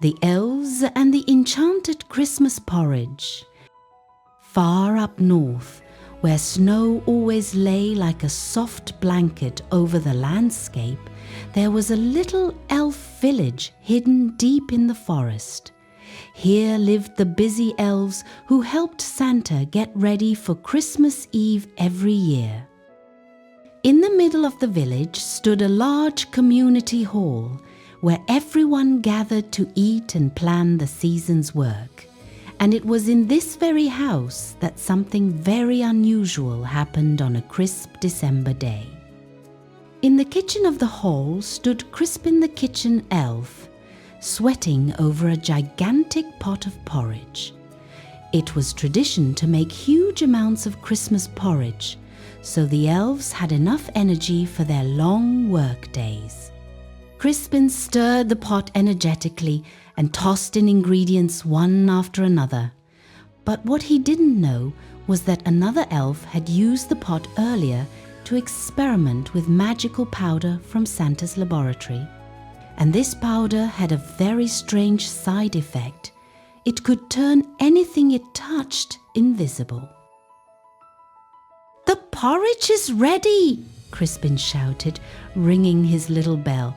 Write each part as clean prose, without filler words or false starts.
The Elves and the Enchanted Christmas Porridge. Far up north, where snow always lay like a soft blanket over the landscape, there was a little elf village hidden deep in the forest. Here lived the busy elves who helped Santa get ready for Christmas Eve every year. In the middle of the village stood a large community hall where everyone gathered to eat and plan the season's work. And it was in this very house that something very unusual happened on a crisp December day. In the kitchen of the hall stood Crispin the kitchen elf, sweating over a gigantic pot of porridge. It was tradition to make huge amounts of Christmas porridge, so the elves had enough energy for their long work days. Crispin stirred the pot energetically and tossed in ingredients one after another. But what he didn't know was that another elf had used the pot earlier to experiment with magical powder from Santa's laboratory. And this powder had a very strange side effect. It could turn anything it touched invisible. "The porridge is ready!" Crispin shouted, ringing his little bell.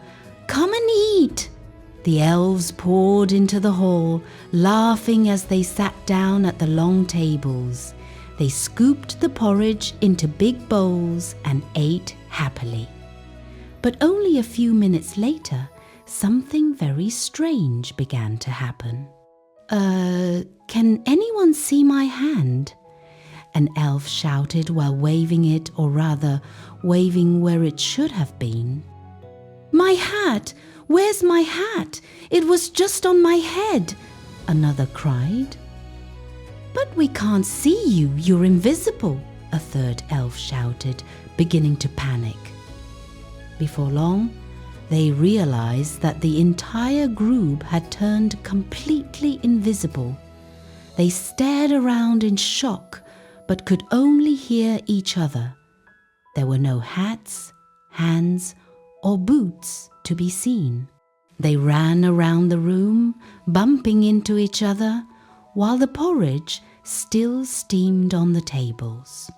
"Come and eat!" The elves poured into the hall, laughing as they sat down at the long tables. They scooped the porridge into big bowls and ate happily. But only a few minutes later, something very strange began to happen. Can anyone see my hand?" An elf shouted while waving it, or rather, waving where it should have been. "My hat! Where's my hat? It was just on my head," another cried. "But we can't see you, you're invisible," a third elf shouted, beginning to panic. Before long, they realized that the entire group had turned completely invisible. They stared around in shock, but could only hear each other. There were no hats, hands, or boots to be seen. They ran around the room, bumping into each other, while the porridge still steamed on the tables.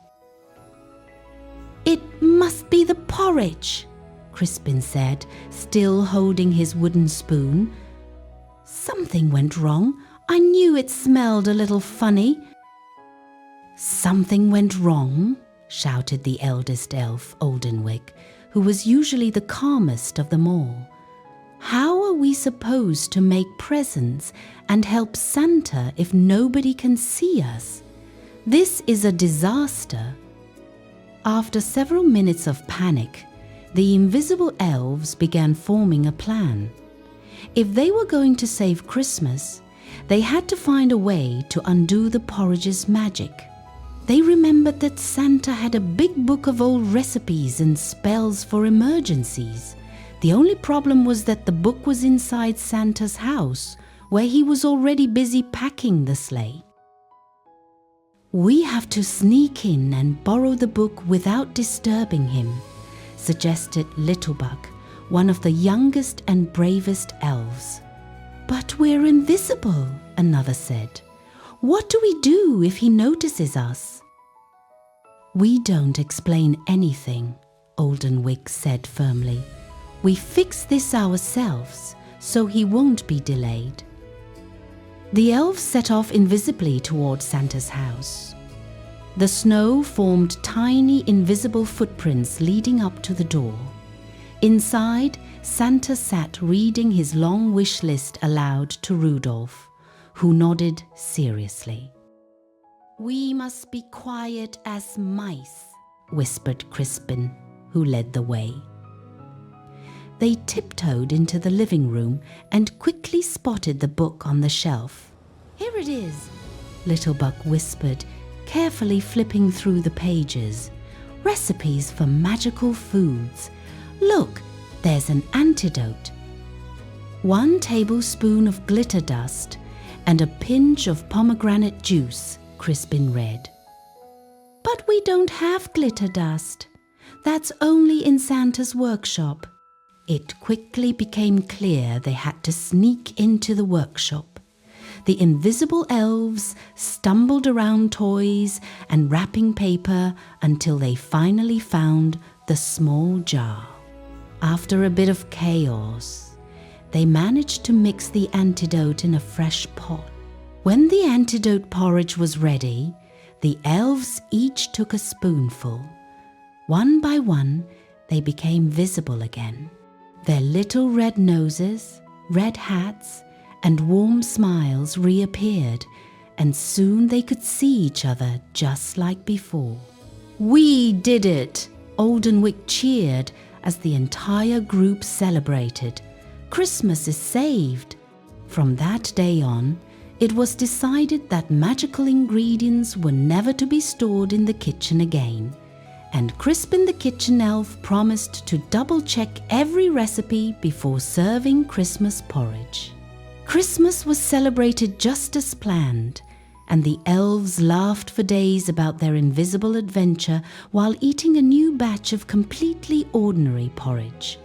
"It must be the porridge," Crispin said, still holding his wooden spoon. "Something went wrong. I knew it smelled a little funny." "Something went wrong?" shouted the eldest elf, Oldenwick, who was usually the calmest of them all. "How are we supposed to make presents and help Santa if nobody can see us? This is a disaster." After several minutes of panic, the invisible elves began forming a plan. If they were going to save Christmas, they had to find a way to undo the porridge's magic. They remembered that Santa had a big book of old recipes and spells for emergencies. The only problem was that the book was inside Santa's house, where he was already busy packing the sleigh. "We have to sneak in and borrow the book without disturbing him," suggested Littlebuck, one of the youngest and bravest elves. "But we're invisible," another said. "What do we do if he notices us?" "We don't explain anything," Oldenwick said firmly. "We fix this ourselves, so he won't be delayed." The elves set off invisibly toward Santa's house. The snow formed tiny invisible footprints leading up to the door. Inside, Santa sat reading his long wish list aloud to Rudolph, who nodded seriously. "We must be quiet as mice," whispered Crispin, who led the way. They tiptoed into the living room and quickly spotted the book on the shelf. "Here it is," Littlebuck whispered, carefully flipping through the pages. "Recipes for magical foods. Look, there's an antidote. 1 tablespoon of glitter dust and a pinch of pomegranate juice," Crispin read. "But we don't have glitter dust. That's only in Santa's workshop." It quickly became clear they had to sneak into the workshop. The invisible elves stumbled around toys and wrapping paper until they finally found the small jar. After a bit of chaos, they managed to mix the antidote in a fresh pot. When the antidote porridge was ready, the elves each took a spoonful. One by one, they became visible again. Their little red noses, red hats, and warm smiles reappeared, and soon they could see each other just like before. "We did it!" Oldenwick cheered as the entire group celebrated. "Christmas is saved!" From that day on, it was decided that magical ingredients were never to be stored in the kitchen again, and Crispin the Kitchen Elf promised to double-check every recipe before serving Christmas porridge. Christmas was celebrated just as planned, and the elves laughed for days about their invisible adventure while eating a new batch of completely ordinary porridge.